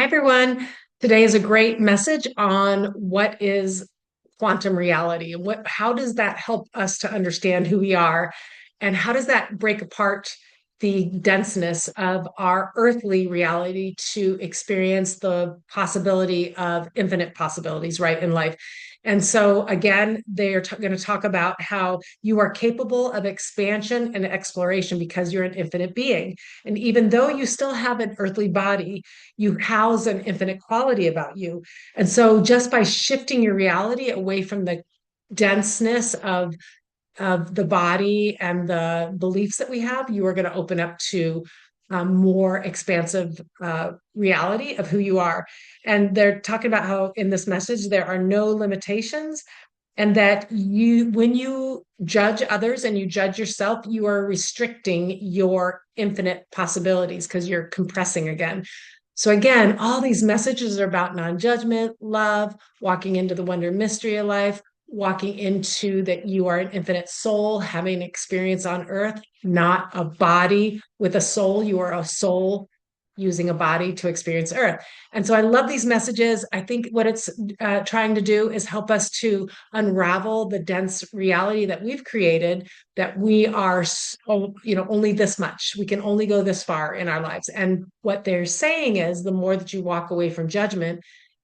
Hi, everyone. Today is a great message on what is quantum reality and how does that help us to understand who we are, and how does that break apart the denseness of our earthly reality to experience the possibility of infinite possibilities, right, in life. And so, again, they are going to talk about how you are capable of expansion and exploration because you're an infinite being. And even though you still have an earthly body, you house an infinite quality about you. And so just by shifting your reality away from the denseness of the body and the beliefs that we have, you are going to open up to more expansive reality of who you are. And they're talking about how in this message there are no limitations, and that when you judge others and you judge yourself, you are restricting your infinite possibilities because you're compressing again. So again, all these messages are about non-judgment, love, walking into the wonder and mystery of life, walking into that you are an infinite soul, having an experience on earth, not a body with a soul. You are a soul using a body to experience earth. And so I love these messages. I think what it's trying to do is help us to unravel the dense reality that we've created, that we are only this much. We can only go this far in our lives. And what they're saying is the more that you walk away from judgment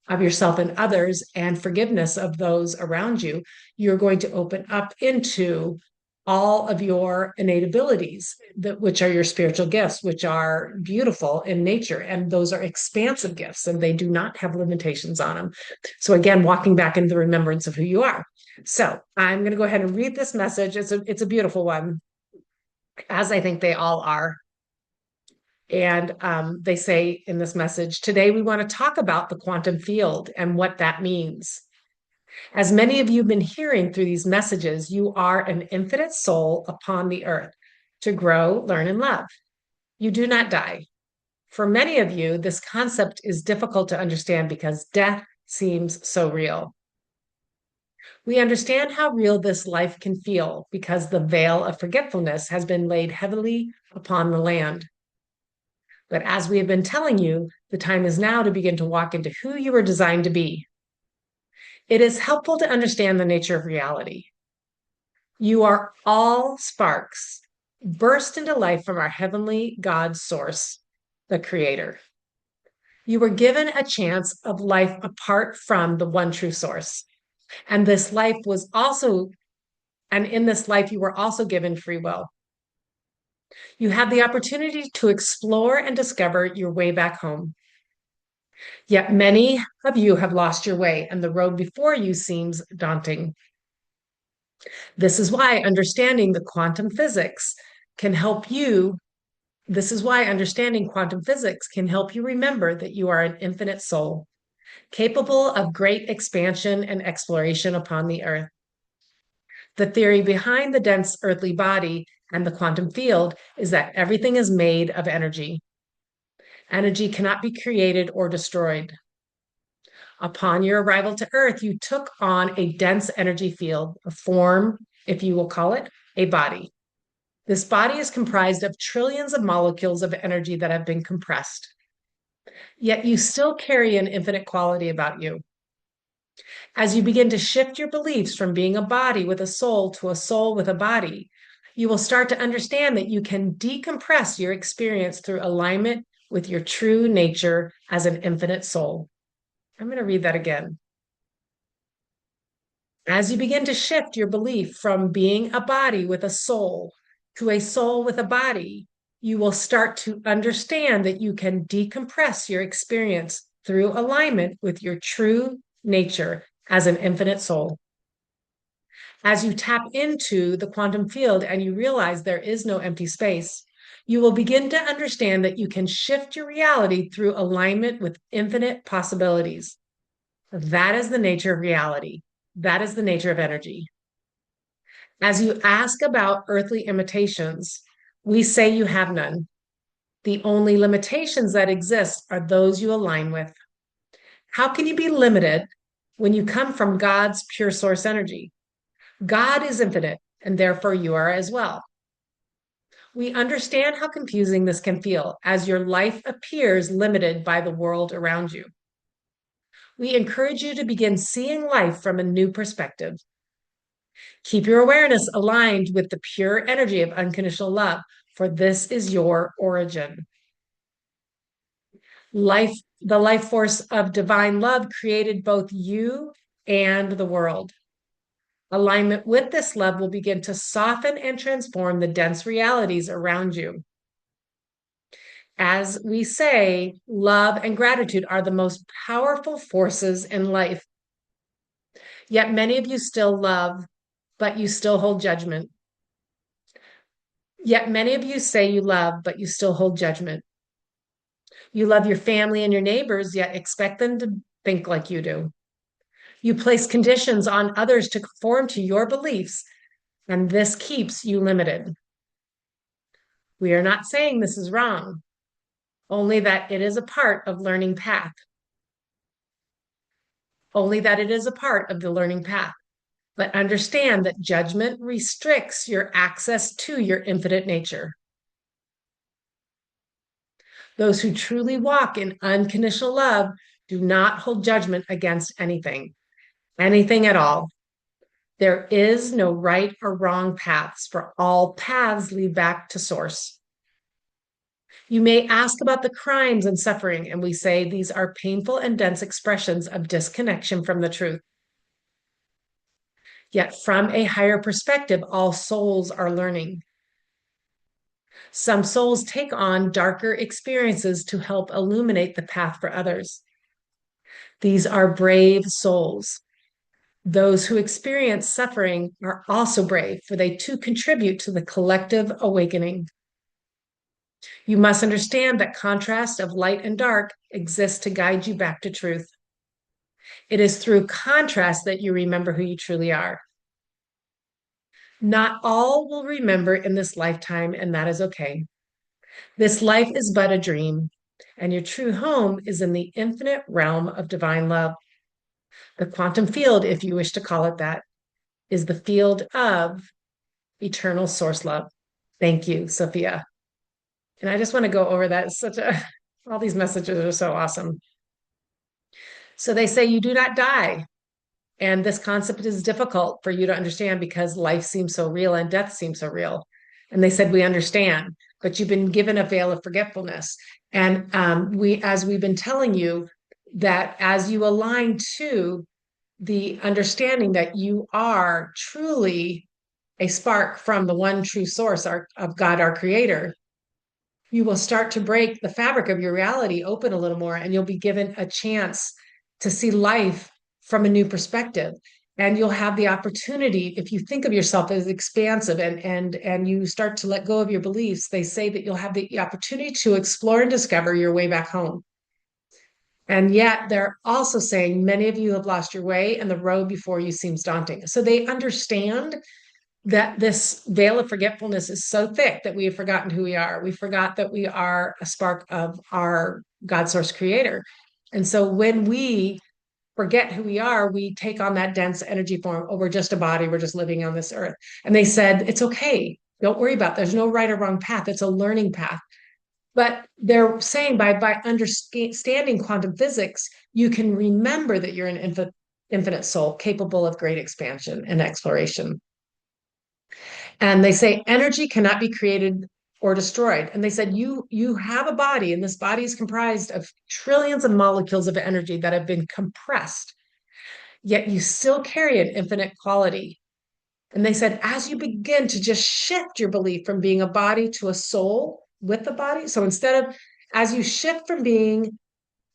of yourself and others and forgiveness of those around you, you're going to open up into all of your innate abilities, which are your spiritual gifts, which are beautiful in nature. And those are expansive gifts and they do not have limitations on them. So again, walking back into the remembrance of who you are. So I'm going to go ahead and read this message. It's a beautiful one, as I think they all are. And they say in this message, today we want to talk about the quantum field and what that means. As many of you have been hearing through these messages, you are an infinite soul upon the earth to grow, learn, and love. You do not die. For many of you, this concept is difficult to understand because death seems so real. We understand how real this life can feel because the veil of forgetfulness has been laid heavily upon the land. But as we have been telling you, the time is now to begin to walk into who you were designed to be. It is helpful to understand the nature of reality. You are all sparks burst into life from our heavenly God source, the Creator. You were given a chance of life apart from the one true source. And in this life, you were also given free will. You have the opportunity to explore and discover your way back home. Yet many of you have lost your way, and the road before you seems daunting. This is why understanding quantum physics can help you remember that you are an infinite soul, capable of great expansion and exploration upon the earth. The theory behind the dense earthly body and the quantum field is that everything is made of energy. Energy cannot be created or destroyed. Upon your arrival to Earth, you took on a dense energy field, a form, if you will call it, a body. This body is comprised of trillions of molecules of energy that have been compressed. Yet you still carry an infinite quality about you. As you begin to shift your beliefs from being a body with a soul to a soul with a body, you will start to understand that you can decompress your experience through alignment with your true nature as an infinite soul. I'm going to read that again. As you begin to shift your belief from being a body with a soul to a soul with a body, you will start to understand that you can decompress your experience through alignment with your true nature as an infinite soul. As you tap into the quantum field and you realize there is no empty space, you will begin to understand that you can shift your reality through alignment with infinite possibilities. That is the nature of reality. That is the nature of energy. As you ask about earthly imitations, we say you have none. The only limitations that exist are those you align with. How can you be limited when you come from God's pure source energy? God is infinite, and therefore you are as well. We understand how confusing this can feel as your life appears limited by the world around you. We encourage you to begin seeing life from a new perspective. Keep your awareness aligned with the pure energy of unconditional love, for this is your origin. The life force of divine love created both you and the world. Alignment with this love will begin to soften and transform the dense realities around you. As we say, love and gratitude are the most powerful forces in life. Yet many of you still love, but you still hold judgment. Yet many of you say you love, but you still hold judgment. You love your family and your neighbors, yet expect them to think like you do. You place conditions on others to conform to your beliefs, and this keeps you limited. We are not saying this is wrong, only that it is a part of learning path. Only that it is a part of the learning path. But understand that judgment restricts your access to your infinite nature. Those who truly walk in unconditional love do not hold judgment against anything at all. There is no right or wrong paths, for all paths lead back to source. You may ask about the crimes and suffering, and we say these are painful and dense expressions of disconnection from the truth. Yet from a higher perspective, all souls are learning. Some souls take on darker experiences to help illuminate the path for others. These are brave souls. Those who experience suffering are also brave, for they too contribute to the collective awakening. You must understand that contrast of light and dark exists to guide you back to truth. It is through contrast that you remember who you truly are. Not all will remember in this lifetime, and that is okay. This life is but a dream, and your true home is in the infinite realm of divine love. The quantum field, if you wish to call it that, is the field of eternal source love. Thank you, Sophia. And I just want to go over that. All these messages are so awesome. So they say you do not die. And this concept is difficult for you to understand because life seems so real and death seems so real. And they said, we understand, but you've been given a veil of forgetfulness. And as we've been telling you, that as you align to the understanding that you are truly a spark from the one true source of God, our creator, you will start to break the fabric of your reality open a little more, and you'll be given a chance to see life from a new perspective. And you'll have the opportunity, if you think of yourself as expansive and you start to let go of your beliefs, they say that you'll have the opportunity to explore and discover your way back home. And yet they're also saying many of you have lost your way and the road before you seems daunting. So they understand that this veil of forgetfulness is so thick that we have forgotten who we are. We forgot that we are a spark of our God source creator. And so when we forget who we are, we take on that dense energy form. Oh, we're just a body. We're just living on this earth. And they said, it's okay. Don't worry about it. There's no right or wrong path. It's a learning path. But they're saying by understanding quantum physics, you can remember that you're an infinite soul capable of great expansion and exploration. And they say energy cannot be created or destroyed. And they said, you have a body, and this body is comprised of trillions of molecules of energy that have been compressed, yet you still carry an infinite quality. And they said, as you begin to just shift your belief from being a body to a soul with the body, so as you shift from being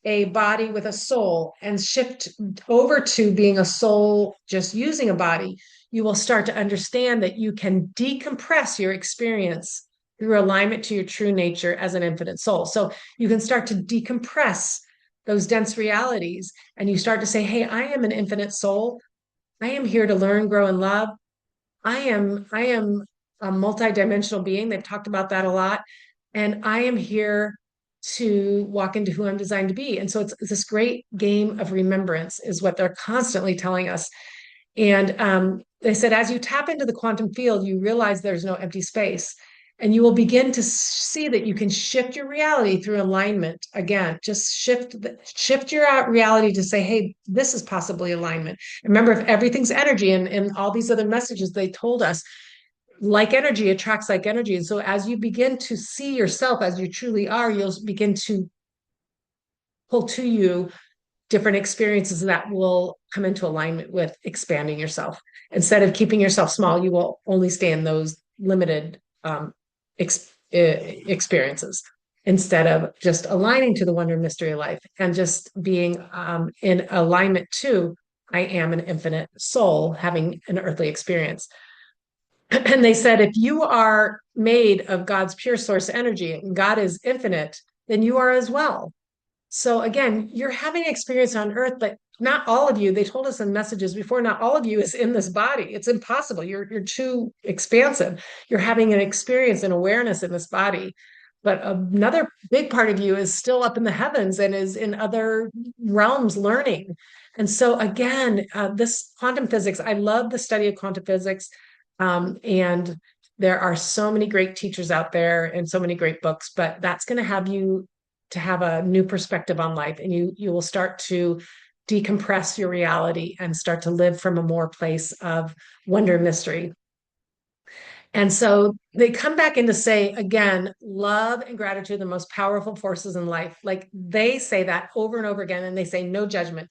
a body with a soul and shift over to being a soul just using a body, you will start to understand that you can decompress your experience through alignment to your true nature as an infinite soul. So you can start to decompress those dense realities, and you start to say, hey, I am an infinite soul. I am here to learn, grow, and love. I am a multidimensional being. They've talked about that a lot. And I am here to walk into who I'm designed to be. And so it's this great game of remembrance is what they're constantly telling us. And they said, as you tap into the quantum field, you realize there's no empty space. And you will begin to see that you can shift your reality through alignment. Again, just shift your reality to say, hey, this is possibly alignment. Remember, if everything's energy, and all these other messages they told us, like energy attracts like energy. And so as you begin to see yourself as you truly are, you'll begin to pull to you different experiences that will come into alignment with expanding yourself. Instead of keeping yourself small, you will only stay in those limited experiences instead of just aligning to the wonder and mystery of life and just being in alignment to, I am an infinite soul having an earthly experience. And they said, if you are made of God's pure source energy and God is infinite, then you are as well. So again, you're having experience on earth, but not all of you, they told us in messages before, not all of you is in this body. It's impossible. You're too expansive. You're having an experience and awareness in this body. But another big part of you is still up in the heavens and is in other realms learning. And so again, this quantum physics, I love the study of quantum physics. And there are so many great teachers out there and so many great books, but that's going to have you to have a new perspective on life, and you will start to decompress your reality and start to live from a more place of wonder and mystery. And so they come back in to say again, love and gratitude are the most powerful forces in life. Like they say that over and over again, and they say no judgment.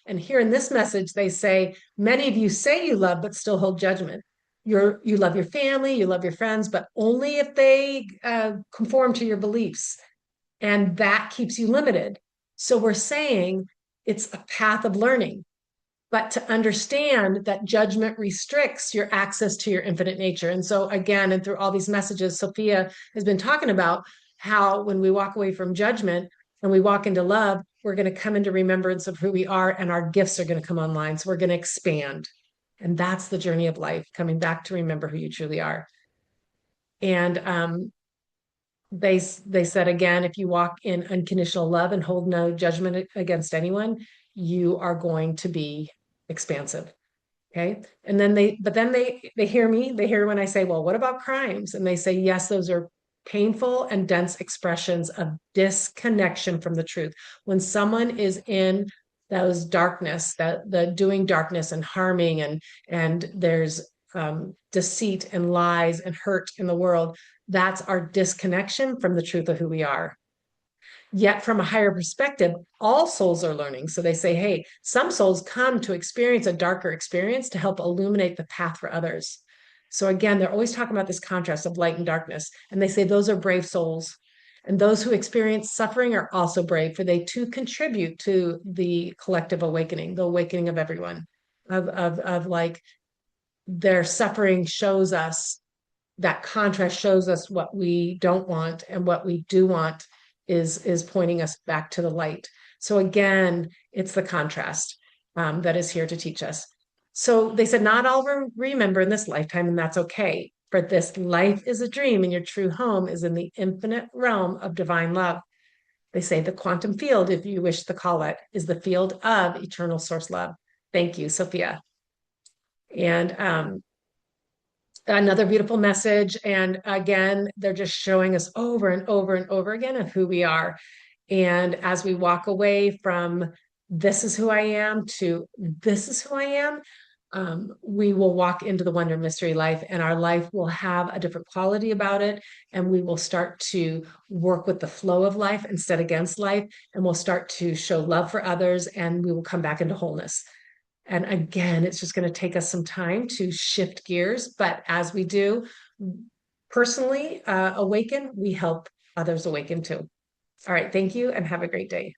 And here in this message, they say many of you say you love but still hold judgment. You love your family, you love your friends, but only if they conform to your beliefs, and that keeps you limited. So we're saying it's a path of learning, but to understand that judgment restricts your access to your infinite nature. And so again, and through all these messages, Sophia has been talking about how when we walk away from judgment and we walk into love, we're going to come into remembrance of who we are, and our gifts are going to come online. So we're going to expand. And that's the journey of life, coming back to remember who you truly are. And they said again, if you walk in unconditional love and hold no judgment against anyone, you are going to be expansive. Okay. And then they hear me, they hear when I say, well, what about crimes? And they say, yes, those are painful and dense expressions of disconnection from the truth. When someone is in those darkness, that the doing darkness and harming, and there's deceit and lies and hurt in the world, that's our disconnection from the truth of who we are. Yet, from a higher perspective, all souls are learning. So they say, hey, some souls come to experience a darker experience to help illuminate the path for others. So again, they're always talking about this contrast of light and darkness. And they say those are brave souls. And those who experience suffering are also brave, for they too contribute to the collective awakening, the awakening of everyone, of like their suffering shows us, that contrast shows us what we don't want, and what we do want is pointing us back to the light. So again, it's the contrast that is here to teach us. So they said, not all remember in this lifetime, and that's okay. For this life is a dream, and your true home is in the infinite realm of divine love. They say the quantum field, if you wish to call it, is the field of eternal source love. Thank you, Sophia. And another beautiful message. And again, they're just showing us over and over and over again of who we are. And as we walk away from this is who I am to this is who I am, we will walk into the wonder mystery life, and our life will have a different quality about it. And we will start to work with the flow of life instead against life. And we'll start to show love for others, and we will come back into wholeness. And again, it's just going to take us some time to shift gears. But as we do, personally awaken, we help others awaken too. All right. Thank you and have a great day.